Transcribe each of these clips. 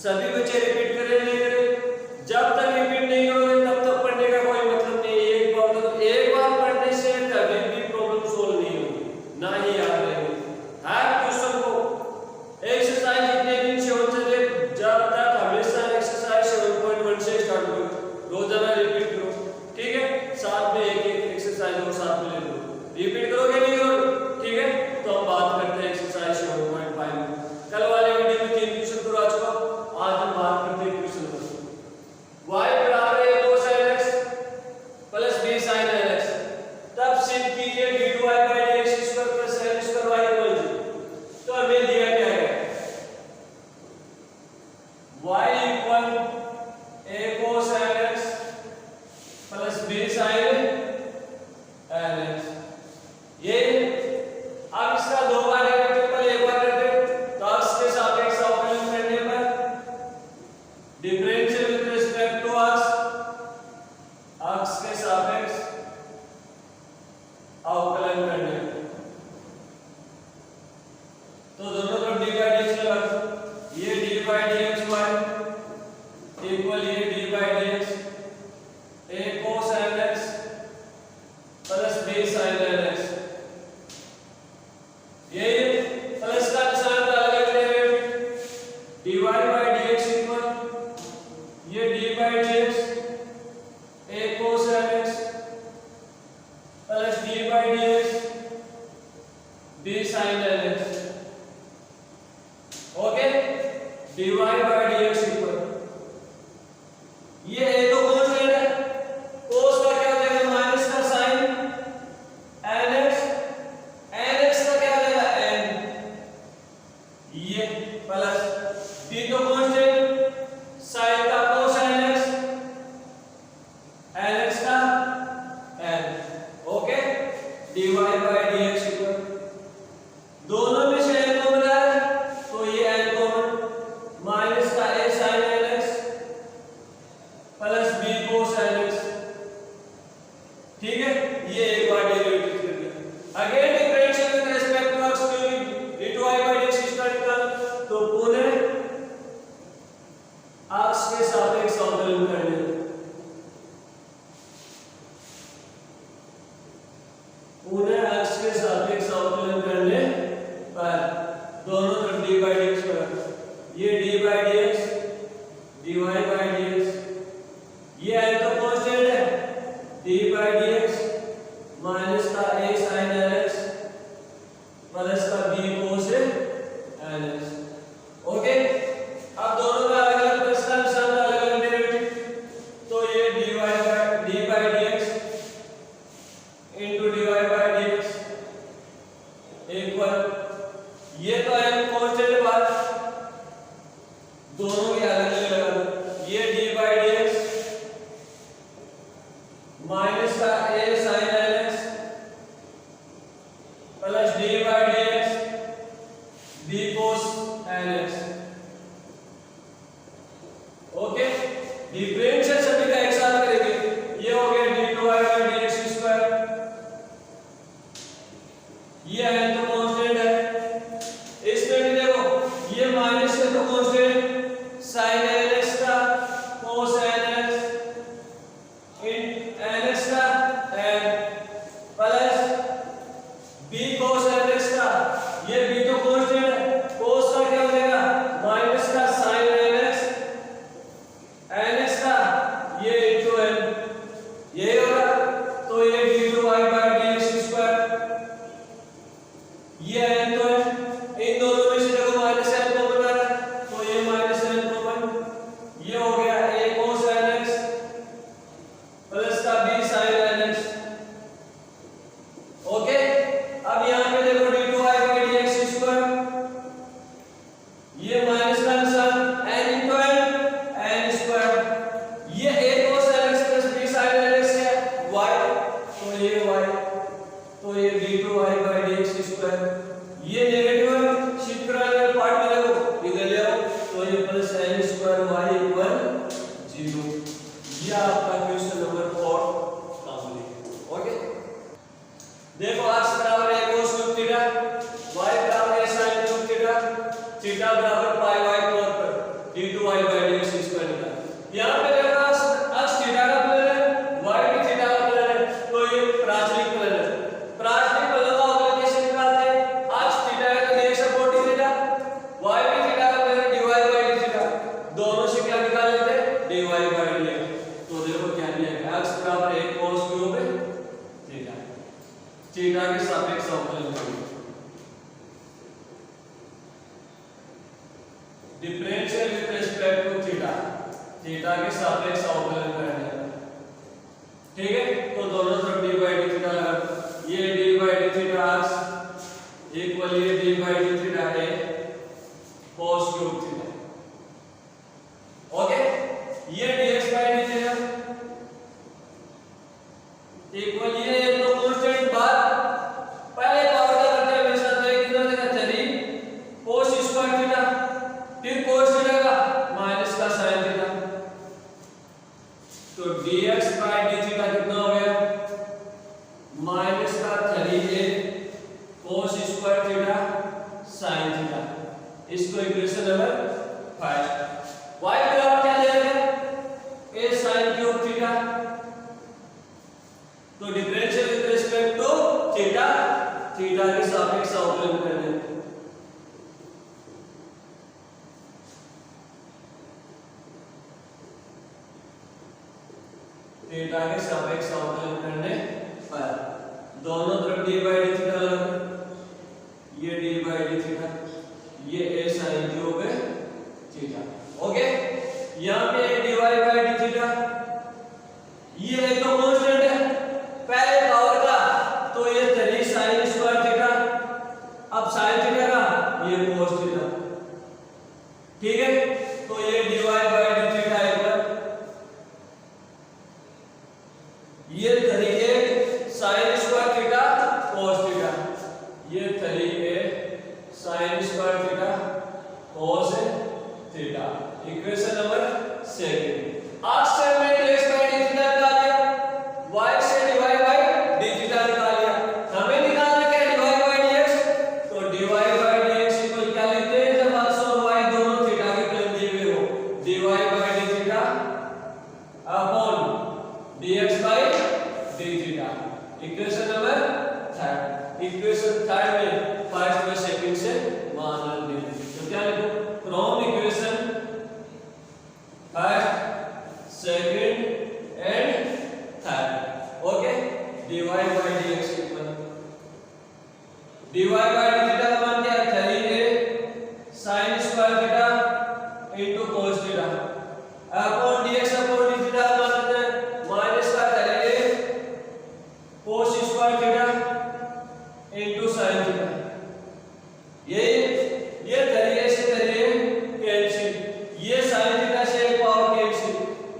सभी बच्चे रिपीट करें नहीं करें? जब तक रिपीट नहीं करोगे तब तक पढ़ने का कोई मतलब नहीं है। एक बार पढ़ने से कभी भी प्रॉब्लम सोल्व नहीं होगी, ना ही याद रहेगी। हर क्वेश्चन को एक्सरसाइज जितने दिन से हो चले, जब तक हमेशा एक्सरसाइज 7.1 से स्टार्ट करो, रोजाना रिपीट करो, ठीक है? साथ में एक एक एक्सरसाइज और साथ में ले लो, रिपीट करोगे नहीं करोगे, ठीक है? तो हम बात करते हैं एक्सरसाइज 7.5 में। कल वाले वीडियो में 3 क्वेश्चन करा चुका, आज हम बात करते हैं क्वेश्चन नंबर y बराबर a cos x plus b sin x। तब सिद्ध कीजिए d2y by dx square plus l square y equal 0। तो हमें दिया क्या है? y equal a cos x plus b sin x। ये अब इसका दो बार डेरिवेटिव पर एक बार करते, तो x के सापेक्ष अवकलन करने पर differential with respect to x के सापेक्ष अवकलन करने पर, तो दोनों तरफ d by dx लगा दो। ये d by dx y equal ये d by dx a cos x plus b sin x। ये प्लस का निशान डाल देंगे, dy by dx इक्वल ये d by dx a cos x plus d by dx b sin x। Okay, dy by dx equal ये a तो constant है, cos का क्या हो जाएगा? माइनस का sin nx, nx का क्या हो जाएगा? n, ये प्लस b तो कांस्टेंट, sin का cos nx, nx का n। Okay, dy by dx equal दोनों में से n कॉमन आ रहा है, तो ये n कॉमन, माइनस का a sin nx plus b cos nx, ठीक है? ये एक बार डेरिवेटिव कर दिया। Again differential with respect to x d2y by dx square निकाल, तो पुनः x के सापेक्ष अवकलन करने, पुनः x के सापेक्ष अवकलन करने पर दोनों तरफ d by dx करा, ये d by dx dy by dx, ये n तो कांस्टेंट है, d by dx माइनस का a sin nx प्लस का b cos nx। ओके, अब दोनों का अलग अलग प्लस का निशान अलग अलग डेरिवेटिव, तो ये d by dx into dy by dx equal ये तो n कांस्टेंट बात, दोनों के अलग अलग लगा दो, ये d by dx माइनस का a sin nx plus d by dx b cos nx। Okay, differential सभी का एक साथ करेंगे, ये हो गया d2y by dx स्क्वायर, ये n तो कांस्टेंट है, इसमें भी देखो ये माइनस है तो कांस्टेंट, sin nx का cos nx nx का n plus b cos nx का, ये b तो कांस्टेंट है, cos का क्या हो जाएगा? माइनस का sin nx, nx का ये into n, ये होगा, तो ये d2y by dx स्क्वायर, ये n तो है, इन दोनों में से देखो माइनस n कॉमन आ रहा है, तो ये माइनस n कॉमन, ये हो गया a cos nx प्लस का b sin nx। ओके, अब यहाँ पे देखो d2y by dx स्क्वायर, ये माइनस का निशान n into n स्क्वायर, ये a cos nx plus b sin nx है y, तो ये y, तो ये d2y by dx स्क्वायर, ये नेगेटिव है, शिफ्ट कराने वाले पार्ट में देखो इधर ले आओ, तो ये plus n square y equal 0। ये आपका क्वेश्चन नंबर 4 कंप्लीट। ओके, देखो x बराबर a cos cube theta, y बराबर a sin cube theta, theta बराबर पाई y तौर पर d2y differential with respect to theta, theta के सापेक्ष अवकलन करने का। ठीक है, तो दोनों तरफ डी बाई डी थीटा लगा, ये D by D theta equal ये डी बाई डी थीटा है cos क्यूब थीटा। ओके, ये dx by D theta equal ये तो कांस्टेंट बार पहले पावर का करते हैं हमेशा, तो एक कितना देगा 3 cos स्क्वायर थीटा, फिर cos थीटा का माइनस का sin थीटा, तो dx बाई डी थीटा कितना हो गया माइनस का 3a cos square theta sin theta. इसको इक्वेशन नंबर 5। y बराबर क्या ले रहे हैं a sin क्यूब थीटा, तो differential with respect to theta, theta के सापेक्ष अवकलन करने, थीटा के सापेक्ष अवकलन करने पर दोनों तरफ डी बाई डी थीटा लगा, ये डी बाई डी थीटा, ये a sin cube theta. Okay, यहाँ पे dy बाई डी थीटा, ये एक तो कांस्टेंट है पहले पावर का, तो ये 3 sin स्क्वायर थीटा, अब sin थीटा का ये cos थीटा। ठीक है, तो ये dy बाई डी थीटा ये 3a sin square theta cos theta, ये 3a sin square theta cos theta. Equation number 2। आज से हमने dx बाई डी थीटा निकाल लिया, y से dy बाई डी थीटा निकाल लिया, हमें निकालना क्या dy बाई dx, तो dy बाई dx इक्वल क्या लिखते हैं जब x और y दोनों थीटा के प्लेन दिए हुए हो, dy by D theta upon dx by D theta. Equation number 3। Equation 3 में फर्स्ट में सेकंड से मान लेंगे, तो क्या लिखो from equation first second and third. Okay, dy by dx equal dy by D theta का मान क्या है 3a sin square theta into cos theta upon dx upon D theta का मान कितना है माइनस का 3a cos square theta into sin theta. ये 3a से 3a कैंसिल, ये sin थीटा से एक पावर कैंसिल,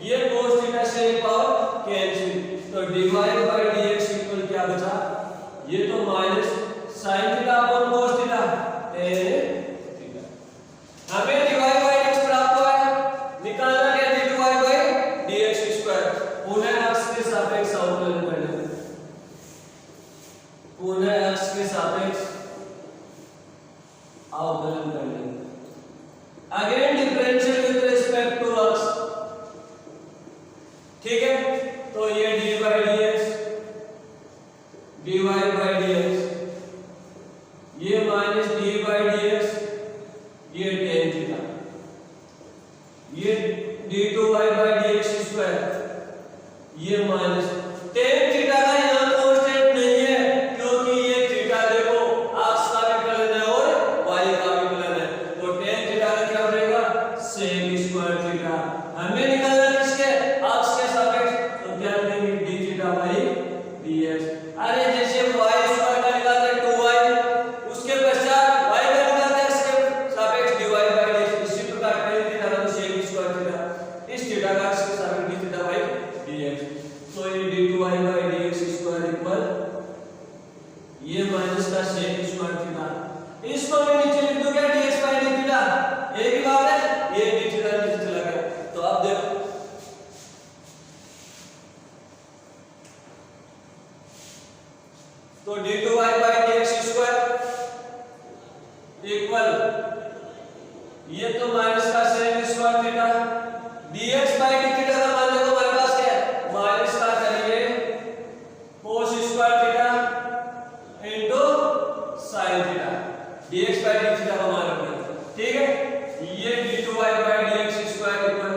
ये cos थीटा से एक पावर कैंसिल, तो dy बाई dx इक्वल क्या बचा, ये तो minus sin theta upon cos theta tan theta. हमें dy बाई dx प्राप्त हुआ है, निकालना क्या dy बाई dx स्क्वायर, पुनः x के सापेक्ष अवकलन करना, पुनः x के सापेक्ष अवकलन करना, again differential with respect to x। ठीक है, तो ये dy बाई dx, ये माइनस dy बाई dx, ये tan थीटा, ये d2y बाई dx स्क्वायर, ये माइनस tan थीटा का यहाँ कांस्टेंट नहीं है, क्योंकि ये थीटा देखो x का भी फलन है और y का भी फलन है, तो tan थीटा का क्या बनेगा sec स्क्वायर थीटा। हमें निकालना किसके x के सापेक्ष, तो क्या लिखेंगे d थीटा बाई dx। अरे जैसे y स्क्वायर का निकालते हैं 2y, उसके पश्चात y का निकालते हैं इसके सापेक्ष dy बाई dx, इसी प्रकार tan थीटा का sec स्क्वायर थीटा, इस थीटा का x के सापेक्ष d थीटा बाई dx, तो ये d2y by dx square equal ये माइनस का sec स्क्वायर थीटा, इसको मैं नीचे लिख दूं क्या dx बाई d थीटा, एक ही बात है, ये d थीटा नीचे चला गया। तो अब देखो तो d2y by dx square equal ये तो माइनस का sec square theta, dx by d theta का मान देखो हमारे पास क्या है माइनस का 3a cos square theta into sin theta, dx by d theta का मान रखना। ठीक है, ये d2y by dx square equal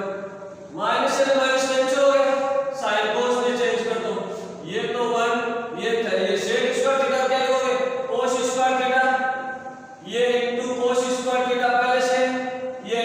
minus से माइनस कैंसिल हो गया, sin cos में चेंज कर दो, ये तो 1, ये 3 sec स्क्वायर थीटा क्या लिखोगे cos स्क्वायर थीटा, ये इनटू cos स्क्वायर थीटा पहले से, ये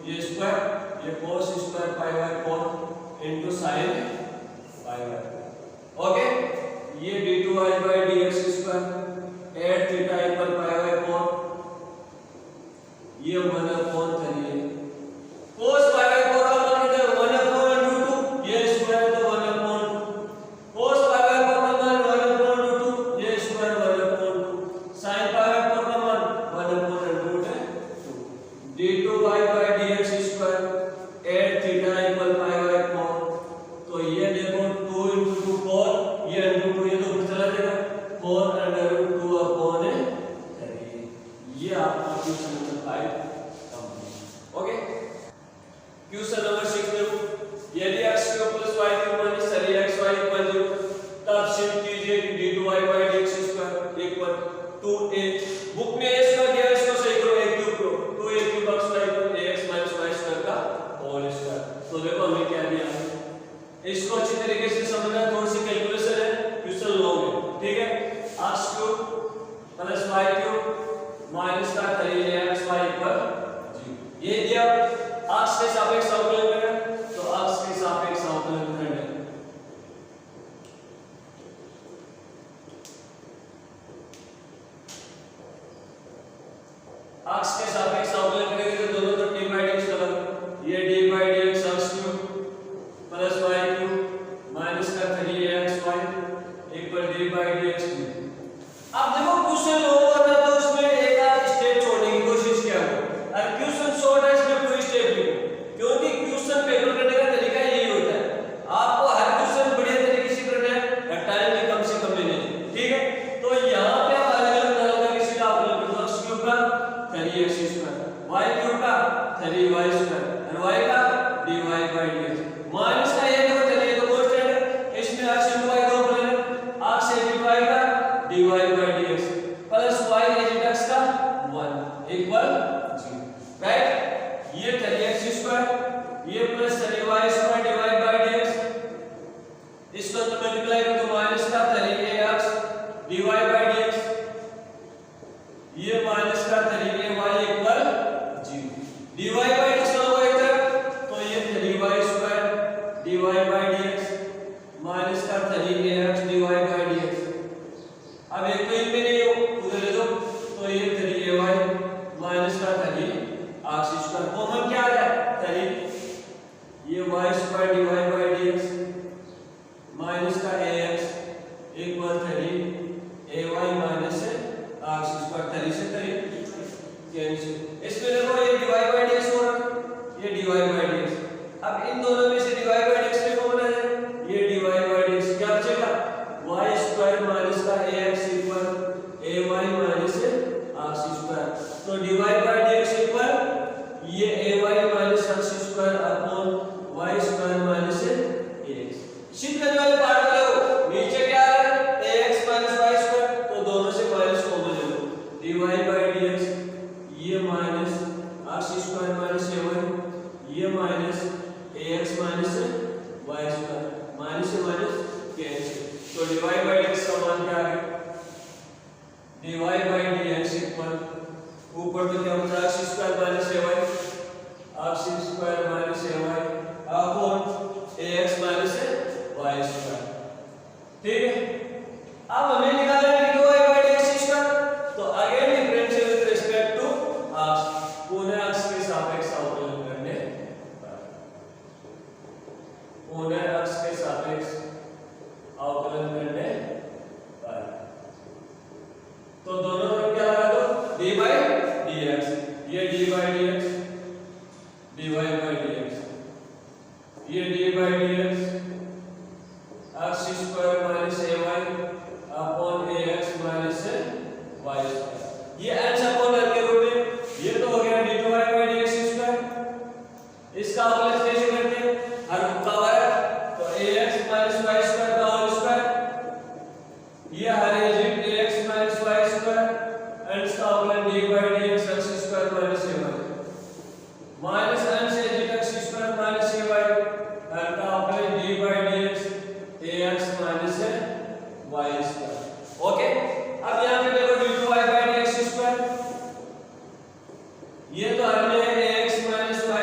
ये स्क्वायर, ये cos square pi by 4 into sin pi by. Okay, ये d2y by dx square at theta equal pi by 4, ये 1/3 है। cos पाई बाय 4 का मतलब 1/√2, ये स्क्वायर तो 1/2, cos पाई बाय 4 का मान 1/√2, ये स्क्वायर 1/2, sin पाई बाय 4 का मान 1/√2, d2y by dx square at theta equal pi by 4, तो ये देखो 2 * 2 4, ये √2, ये तो ऊपर चला जाएगा, 4/2/3, ये आपका question number 5 complete. Okay, question number 6 देखो, यदि x³ + y³ माइनस 3xy = 0, तब शिफ्ट कीजिए कि d2y by dx square equal 2a। Book में a स्क्वायर दिया है, इसको सही करो, a³ करो, 2a³ x y ax - y square का होल स्क्वायर। तो देखो हमें क्या दिया है, इसको अच्छी तरीके से समझना, थोड़ी सी कैलकुलेशन है, क्वेश्चन लॉन्ग है, ठीक है। x³ + y³ माइनस का 3axy = 0, ये दिया। x के सापेक्ष अवकलन करना, तो x के सापेक्ष अवकलन करना, x के सापेक्ष अवकलन करेंगे तो दोनों तरफ d बाय dx लगा, ये d by dx x³ + y³ minus का 3axy = d बाय dx। अब देखो क्वेश्चन लॉन्ग होता तो उसमें एक आध स्टेप छोड़ने की कोशिश किया करो, और क्वेश्चन शॉर्ट है इसमें पूरी स्टेप लिखो, क्योंकि क्वेश्चन पेपर करने का तरीका यही होता है, आपको हर क्वेश्चन बढ़िया तरीके से करना है और टाइम भी कम से कम लेना है, ठीक है। तो यहाँ पे आप अलग-अलग तरह का किसी का अवकलन करो, x³ का 3x², y³ का 3y² और y का dy बाय dx, माइनस का ये देखो, चलिए तो कांस्टेंट है, इसमें x * y दो अवकलन है, x * y का dy by dx plus y * x का 1 इक्वल 0, राइट। ये 3x², ये plus 3y² dy by dx, इसको तो मल्टीप्लाई कर दो, माइनस का 3ax dy बाय dx, ये माइनस का 3ay = 0, dy बाय dx होगा इधर, तो ये 3y² dy by dx minus का 3ax dy बाय dx। अब एक तो इनमें नहीं हो, उधर ले दो, तो ये 3ay माइनस का 3x² कॉमन क्या आ जाए 3, ये y² dy by dx minus का ax = 3ay माइनस x², 3 से 3 कैंसिल। इसमें देखो ये dy बाय dx हो रहा है, ये dy बाय dx, अब इन दोनों में से dy बाय dx में कौन है, ये dy बाय dx, क्या बचेगा y² माइनस का ax = ay माइनस x², तो dy बाय dx = ये ay minus x² upon y² minus ax। सिद्ध करने वाले पार्ट वाले हो, नीचे क्या है ax माइनस y², तो दोनों से माइनस कॉमन ले लो, dy बाय dx, ये माइनस x² माइनस ay, ये minus ax minus y², minus से माइनस कैंसिल, तो dy बाय dx का मान क्या है, dy बाय dx = ऊपर तो क्या बचा x² minus ay, x² minus ay upon ax minus y², ठीक है। अब हमें निकालना है dy बाय dx², तो again differential with respect to x, पुनः x के सापेक्ष अवकलन करने पर, पुनः x के सापेक्ष अवकलन करने पर, तो दोनों तरफ क्या लगा दो d बाय dx, ये d by dx dy by dx, ये d by dx x² minus ay upon ax minus y², ये h अपॉन r के रूप में, ये तो हो गया d2y बाय dx², इसका अवकलन कैसे करते हैं, हर का वर्ग, तो ax माइनस y² का होल स्क्वायर, ये हर ax माइनस y² एंड इसका अवकलन d by dx x² minus ay minus n से x² माइनस ay, और का अवकलन d by dx ax minus y²। Okay, अब यहां पे देखो d2y बाय dx², ये तो हमने ax minus y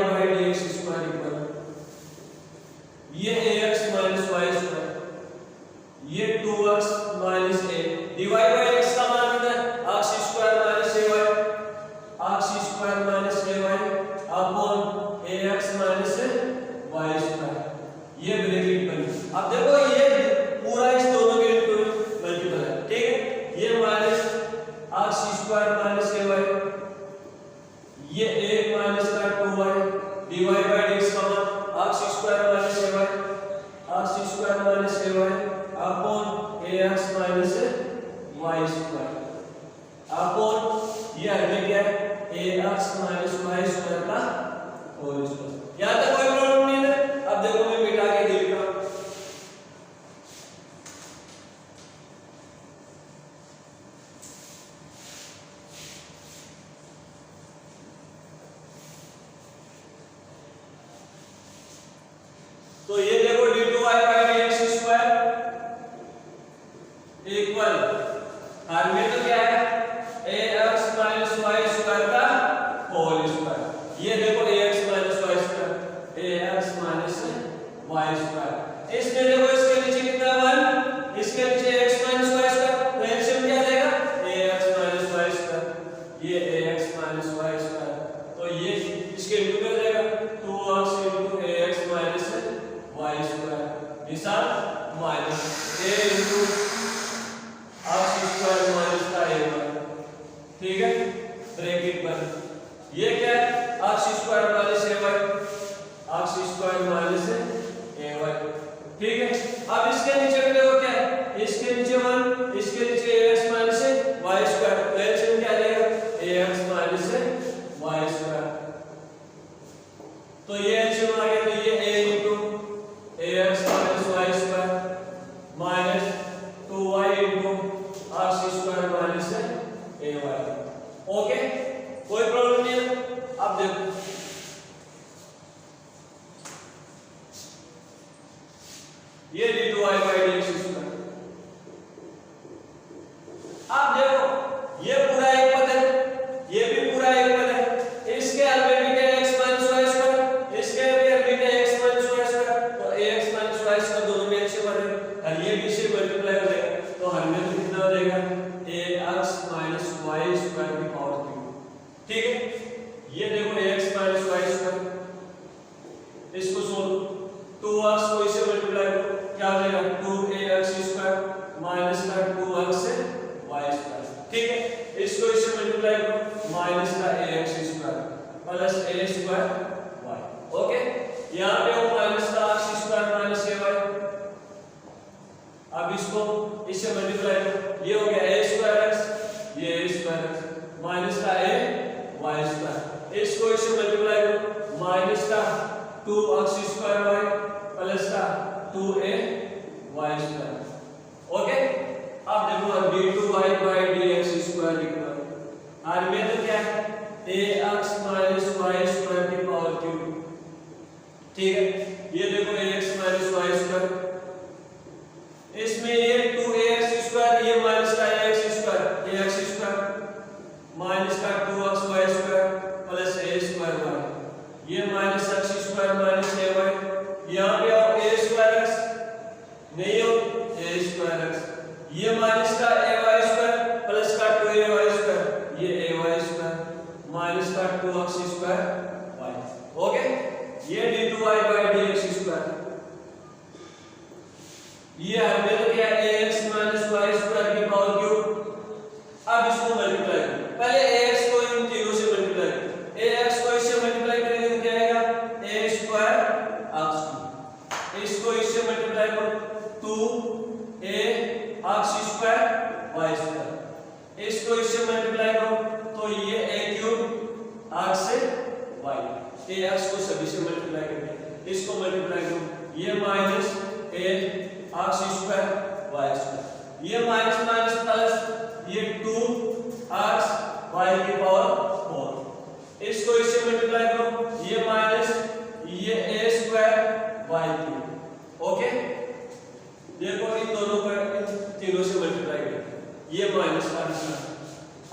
by D x square equal ये ax माइनस वाई स्क्वायर, ये 2x minus a divide by x का मान कितना है x square minus ay, x square minus ay upon ax minus y square, ये bracket बनी। अब देखो ये पूरा इस दोनों के मल्टीपल है, ठीक है। ये minus x square minus ay, ये 1 माइनस का 2y डिवाइड बाई x का मान x square minus ay, x square minus ay upon ax minus y square upon ये हमें क्या है ax माइनस y स्क्वायर का होल स्क्वायर। यहां तक कोई प्रॉब्लम नहीं है। अब देखो मैं मिटा के लिख रहा हूं, तो ये देखो d2y by dx square equal हर में तो क्या है ax माइनस y स्क्वायर का होल स्क्वायर। ये देखो ax minus y square, ax minus y square, इसमें देखो इसके नीचे कितना 1, इसके नीचे x माइनस y स्क्वायर, तो एलसीएम क्या देगा ax माइनस y स्क्वायर, ये ax माइनस y स्क्वायर, तो ये इसके इनटू में जाएगा 2x into ax minus y square निशान minus a into x square minus का a, ठीक है ब्रैकेट बंद। ये क्या है x square minus ay, x square minus ay, ठीक है। अब इसके नीचे में देखो क्या है, इसके नीचे 1, इसके नीचे ax माइनस y स्क्वायर, तो एलसीएम क्या देगा ax माइनस y स्क्वायर, तो ये एलसीएम आ गया, तो ये a into ax minus y square minus 2y into x square minus ay। Okay कोई प्रॉब्लम नहीं है। अब देखो ये d2y बाई dx स्क्वायर, अब देखो ये पूरा एक पद है, ये भी पूरा एक पद है, इसके अल्फाबेट है x माइनस y स्क्वायर, इसके अल्फाबेट है x माइनस y स्क्वायर, तो ax माइनस y स्क्वायर दोनों में से बने और ये भी से मल्टीप्लाई हो जाएगा, तो हमें तो कितना हो जाएगा ax माइनस y स्क्वायर की पावर क्यूब, ठीक है। ये देखो ax माइनस y स्क्वायर, इसको सोल्व 2x को इसे मल्टीप्लाई करो क्या हो जाएगा 2ax स्क्वायर माइनस का 2x से y स्क्वायर, ठीक है। इसको इसे मल्टीप्लाई करो माइनस का ax square plus a square y, okay. यहां पे हो माइनस का x स्क्वायर माइनस ay, अब इसको इससे मल्टीप्लाई करो, ये हो गया a स्क्वायर x, ये a स्क्वायर x माइनस का a y स्क्वायर, इसको इससे मल्टीप्लाई करो माइनस का 2x स्क्वायर y प्लस का 2a y स्क्वायर, ओके। अब देखो d2y by dx square equal और में तो क्या है ax माइनस y स्क्वायर की पावर क्यूब, ठीक है। ये देखो ax माइनस y स्क्वायर, इसमें ये 2ax स्क्वायर, ये माइनस का ax square, ax square minus का 2xy square plus a square y, ये minus x square minus ay, यहां पे आओ a स्क्वायर x नहीं हो a स्क्वायर x, ये माइनस का ay स्क्वायर प्लस का 2ay स्क्वायर, ये ay स्क्वायर माइनस का 2x स्क्वायर y, ओके। ये d2y बाई dx स्क्वायर, ये हमें तो क्या ax माइनस y स्क्वायर की पावर क्यूब। अब इसको मल्टीप्लाई करो, पहले ax को इन तीनों से मल्टीप्लाई करो, ax को इससे मल्टीप्लाई करेंगे तो क्या आएगा a स्क्वायर x, इसको इससे मल्टीप्लाई करो 2a x square y square, इसको इससे मल्टीप्लाई करो तो ये a क्यूब x से y, ax को सभी से मल्टीप्लाई करेंगे, इसको मल्टीप्लाई करो ये minus a x square y square, ये माइनस माइनस प्लस ये 2x y की पावर 4, इसको इससे मल्टीप्लाई करो ये माइनस ये a square y cube, okay. देखो इन दोनों को इन तीनों से मल्टीप्लाई करें, ये माइनस का निशान,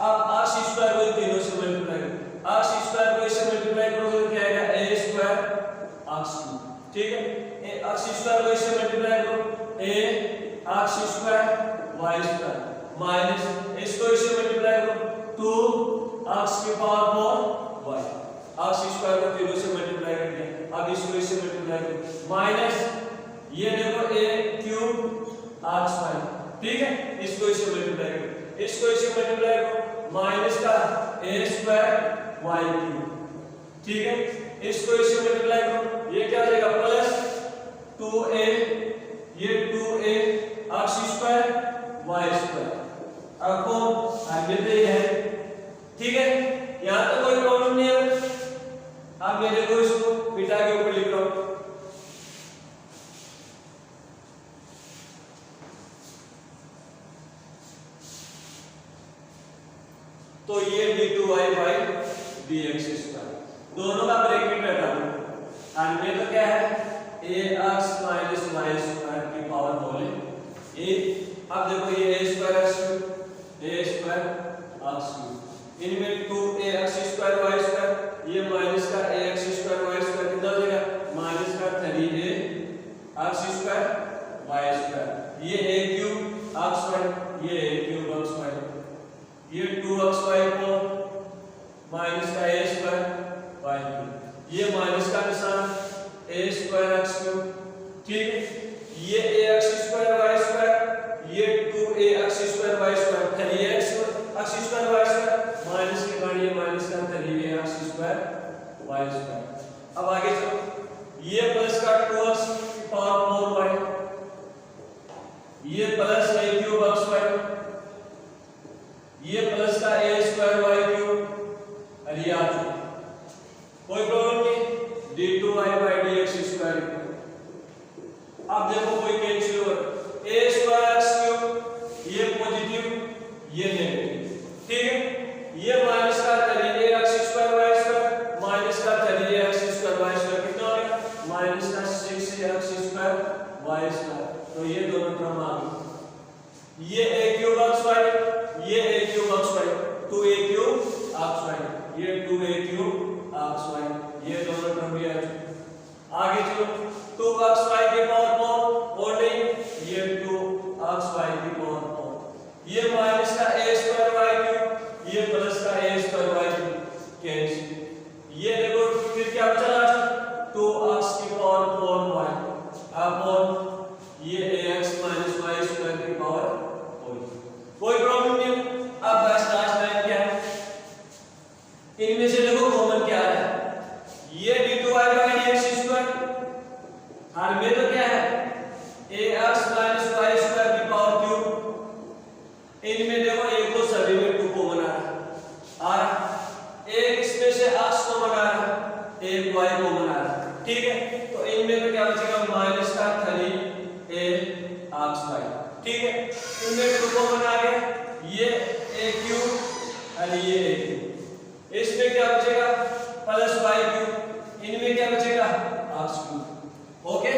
अब x स्क्वायर को इन तीनों से मल्टीप्लाई करो, x स्क्वायर को इससे मल्टीप्लाई करोगे तो क्या आएगा a ठीक है, ए अक्ष स्क्वायर को इससे मल्टीप्लाई करो, ए अक्ष स्क्वायर वाई स्क्वायर माइनस इसको इससे मल्टीप्लाई करो 2 अक्ष की पावर 4 वाई, अक्ष स्क्वायर को तीनों से मल्टीप्लाई कर दिया, अब इसको इससे मल्टीप्लाई करो माइनस ये देखो ए क्यूब अक्ष वाई, ठीक है, इसको इससे मल्टीप्लाई करो, इसको इससे मल्टीप्लाई करो माइनस का ए स्क्वायर वाई क्यूब, ठीक है, इसको इससे मल्टीप्लाई करो, ये क्या हो जाएगा प्लस 2a, ये 2a अक्ष स्क्वायर वाई स्क्वायर अपॉन आगे तो ये है, ठीक है, यहां तो कोई प्रॉब्लम नहीं है। अब मैं देखो इसको बीटा के ऊपर लिख रहा हूं, तो ये d2y बाई dx स्क्वायर दोनों का ब्रैकेट हटा दो, और में तो क्या है ax माइनस y स्क्वायर की पावर होल ए, अब देखो ये a स्क्वायर x क्यूब इनमें 2ax स्क्वायर y स्क्वायर, ये माइनस का ax स्क्वायर y स्क्वायर कितना हो जाएगा माइनस का 3ax स्क्वायर y स्क्वायर, ये a क्यूब x y, ये a क्यूब x y, ये 2xy को माइनस का a स्क्वायर y क्यूब, ये माइनस का निशान a स्क्वायर x क्यूब, ठीक है, ये ax स्क्वायर y स्क्वायर, ये 2ax square y square 3ax square y square minus के बाद ये माइनस का 3ax स्क्वायर y स्क्वायर। अब आगे चलो, ये प्लस का 2x की पावर 4y, ये प्लस a क्यूब xy, ये प्लस का a स्क्वायर y क्यूब, और ये आ चुका, कोई प्रॉब्लम नहीं, d2y बाई dx स्क्वायर। अब देखो कोई कैंसिल हो, a स्क्वायर x क्यूब ये पॉजिटिव ये नेगेटिव, ठीक है, ये माइनस का 3ax square y square minus का 3ax स्क्वायर y स्क्वायर कितना हो गया माइनस का 6ax स्क्वायर y स्क्वायर, तो ये दोनों टर्म आ गए, ये a क्यूब xy, ये a cube xy 2a cube xy, ये 2a क्यूब xy, ये दोनों टर्म भी आ चुके। आगे चलो 2xy की पावर 4 और नहीं, ये 2xy की पावर 4, ये माइनस का a स्क्वायर y क्यूब, ये प्लस का a square y cube cancel, ये देखो फिर क्या बचा लास्ट 2x की पावर 4y अपॉन ये ax माइनस y स्क्वायर की पावर 4, कोई प्रॉब्लम नहीं। अब बस लास्ट लाइन क्या है, इनमें से देखो कॉमन क्या है, ये d2y बाई dx स्क्वायर, और में तो क्या है ax माइनस y स्क्वायर की पावर क्यूब, इनमें देखो एक तो सभी में 2 कॉमन आ रहा है, और एक इसमें से x कॉमन आ रहा है, एक y कॉमन आ रहा है, ठीक है, तो इनमें तो क्या बचेगा माइनस का 3ax y, ठीक है, इनमें 2 कॉमन आ गया, ये a क्यूब और ये a क्यूब, इसमें क्या बचेगा प्लस y क्यूब, इनमें क्या बचेगा x क्यूब, ओके।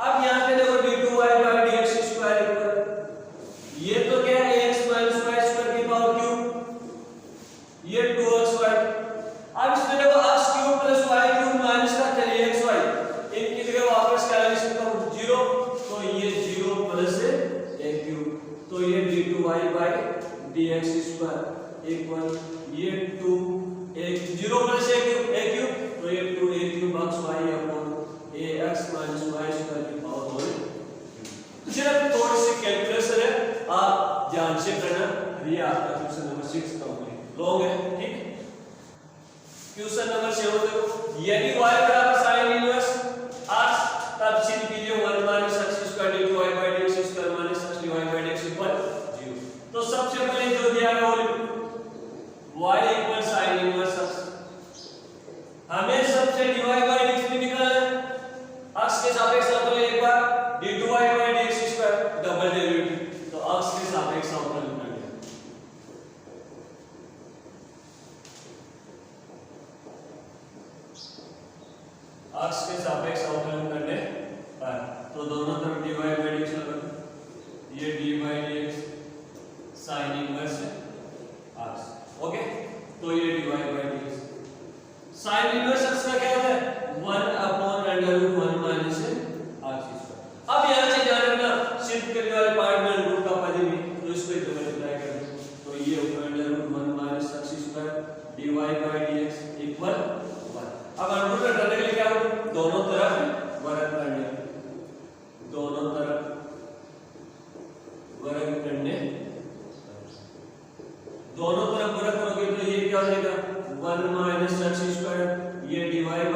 अब यहां पे देखो d2y by dx square equal, ये तो क्या है ax माइनस y स्क्वायर की पावर क्यूब, ये 2xy, अब इसमें देखो x cube plus y cube minus का 3xy, इनकी जगह वापस क्या लिख सकता हूं 0, तो ये 0 प्लस a क्यूब, तो ये d2y by dx square equal ये 2 0 प्लस a क्यूब, तो ये 2a cube xy upon ax minus y square की पावर होल। तो सिर्फ थोड़ी सी कैलकुलेशन है, आप ध्यान से करना, ये आपका क्वेश्चन नंबर 6 कंप्लीट लॉन्ग है, ठीक। क्वेश्चन नंबर 7 देखो, यदि y बराबर sin इनवर्स x, तब सिद्ध कीजिए 1 minus x square d2y by dx square minus x dy by dx equal 0। तो सबसे पहले जो दिया है वो y equal sin inverse x, हमें सबसे dy बाई dx भी निकालना है, x के सापेक्ष अवकलन एक बार d2y by dx square double derivative, तो x के सापेक्ष अवकलन कर लिया, x के सापेक्ष अवकलन करने पर तो दोनों तरफ dy बाई dx लगा, ये dy by dx sin inverse x, okay, तो ये dy by dx sin inverse x का क्या होता है 1 upon under root 1 minus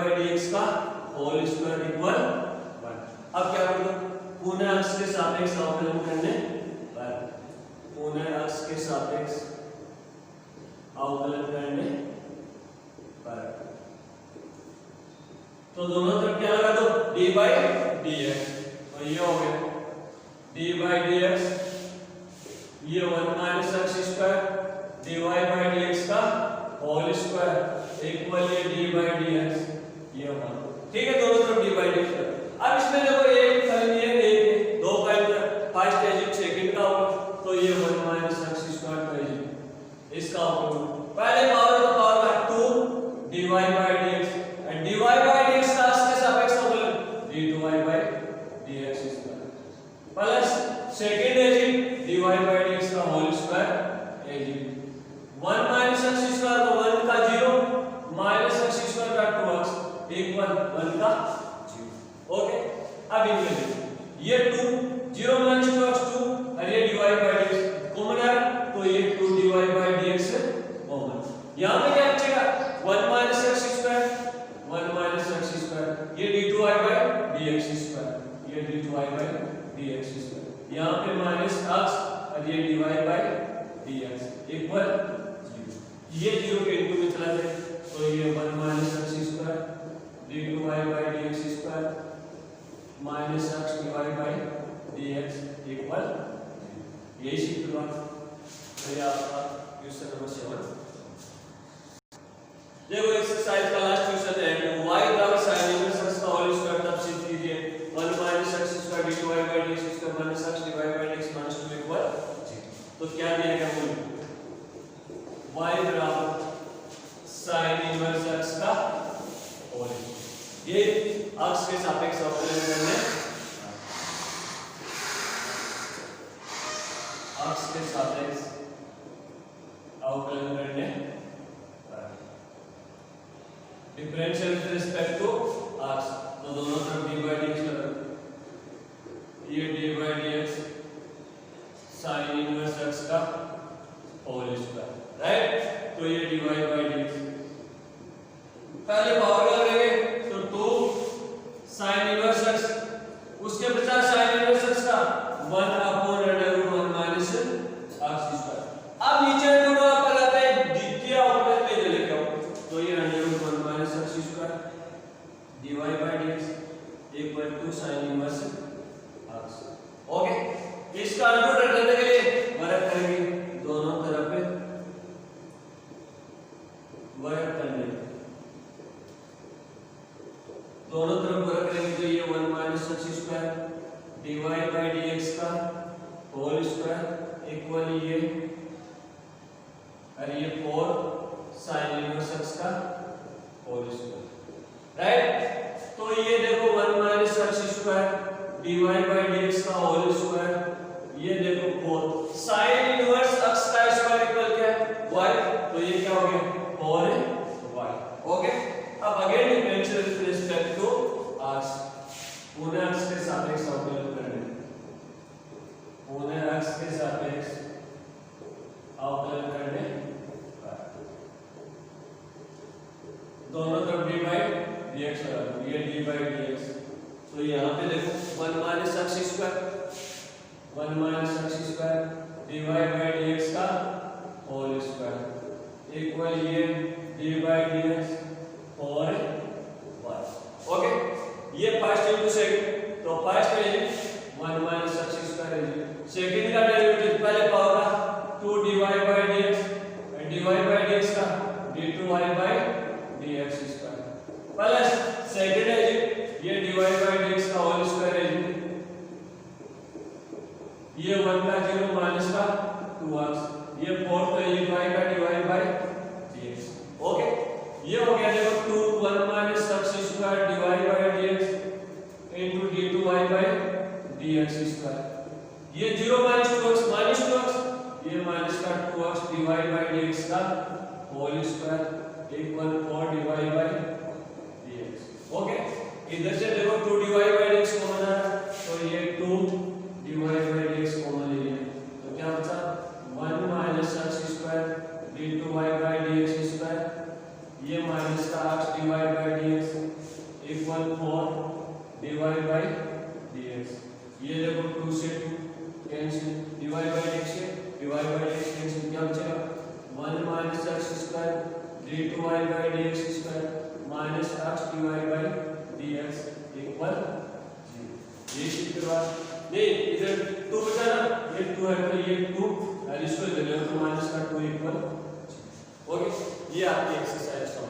by D x का होल स्क्वायर इक्वल 1। अब क्या करूं, पुनः अक्ष के सापेक्ष अवकलन करने पर, पुनः अक्ष के सापेक्ष अवकलन करने पर, तो दोनों तरफ क्या लगा दो, डी बाई डी एक्स, और ये हो गया डी बाई डी एक्स, ये 1 minus x square D Y by D x का होल स्क्वायर इक्वल ये डी बाई डी एक्स, ये 1। ठीक है, दोनों तरफ डी बाई डी एक्स। अब इसमें देखो एक खाली है, एक दो का फर्स्ट एजिट सेकंड का होगा, तो ये 1 माइनस एक्स स्क्वायर का एजिट इसका होगा। पहले पावर तो पावर का 2 d Y by D x, and d Y by D x का इसके सापेक्ष अवकलन d two y by D x square plus second एजिट d Y by D x का होल स्क्वायर एजिट 1 माइनस एक्स स्क्वायर को 1 का 0 माइनस एक्स स्क्वायर का 2x इक्वल 1 का 0। ओके, अब इनमें ये 2 0 माइनस 2x 2 और ये dy बाई dx कॉमन है, तो ये 2 dy बाई dx कॉमन। यहां पे क्या बचेगा, 1 minus x square 1 minus x square, ये d2y बाई dx स्क्वायर, ये d2y बाई dx स्क्वायर, यहां पे माइनस x और ये dy बाई dx इक्वल 0। ये 0 के इनटू में चला जाए, तो ये 1 minus x square d2y by dx square minus x dy by dx equal 0। यही सीख लो। तो ये आपका क्वेश्चन नंबर 7। देखो एक्सरसाइज का लास्ट क्वेश्चन है, y बराबर sin इनवर्स x का होल स्क्वायर तब सिद्ध कीजिए 1 minus x square d2y by dx square minus x dy by dx minus 2 equal 0। तो क्या दिया गया मूल, y बराबर sin इनवर्स x का होल, ये अक्ष के सापेक्ष अवकलन करने, अक्ष के सापेक्ष अवकलन करने डिफरेंशियल विद रिस्पेक्ट टू अक्ष, तो दोनों तरफ डी बाई डी एक्स लगा, ये D by D X sine inverse X का होल स्क्वायर, राइट। तो ये D Y by D X, पहले पावर लगाएंगे तो 2 साइन इनवर्स एक्स, उसके बजाय साइन इनवर्स एक्स का 1 अपॉन √1 माइनस एक्स स्क्वायर। अब नीचे रूट आप लगाते हैं, द्वितीय अवकलन में जो लिखा हो, तो ये √1 minus x square dy by dx equal to sine inverse X. Okay, इसका रूट रखने के लिए वर्ग करेंगे, दोनों तरफ पे वर्ग करने, दोनों तरफ वर्ग करेंगे, तो ये 1 minus x square dy by dx का होल स्क्वायर इक्वल ये और ये 4 साइन इनवर्स एक्स का होल स्क्वायर, राइट। तो ये देखो 1 minus x square dy by dx का होल स्क्वायर, ये देखो 4 साइन इनवर्स एक्स का स्क्वायर इक्वल क्या है, y, तो ये क्या हो गया 4y। ओके, अब again differential with respect to x, पुनः x के सापेक्ष अवकलन करने, पुनः x के सापेक्ष अवकलन करने, दोनों तरफ डी बाई dx लगा दो, ये डी बाई dx, तो यहाँ पे देखो 1 minus x square 1 minus x square dy by dx का होल स्क्वायर इक्वल ये डी बाई dx और y। ओके, ये फर्स्ट इनटू सेकंड, तो first agit 1 minus x square agit, second का डेरिवेटिव पहले पावर का 2 dy बाई dx और dy by dx का d2y by dx square plus second agit ये dy बाई dx का होल स्क्वायर एजिट, ये 1 का 0 माइनस का 2x, ये 4 तो ये y का dy बाई dx। ओके, ये हो गया देखो 2 1 minus x square dy by dx into d2y by dx square, ये 0 माइनस 2x, ये माइनस का 2x dy बाई dx का whole square equal 4 dy by dx। Okay, इधर से देखो 2 dy बाई dx कॉमन है, तो ये 2 dy बाई dx कॉमन ले लिया, तो क्या बचा 1 minus x square d2y by dx square, ये माइनस का x dy by dx equal 4 divide by dx। ये देखो 2 से 2 कैंसिल, डिवाइड बाई x से डिवाइड बाई x कैंसिल, क्या बचेगा 1 minus x square d2y by dx square minus x divide by dx equal 0। ये sheet के बाद नहीं इधर 2 बचा ना, ये 2 है तो ये 2 और इसको ले लो तो माइनस का 2 इक्वल। ओके, ये आपकी एक्सरसाइज का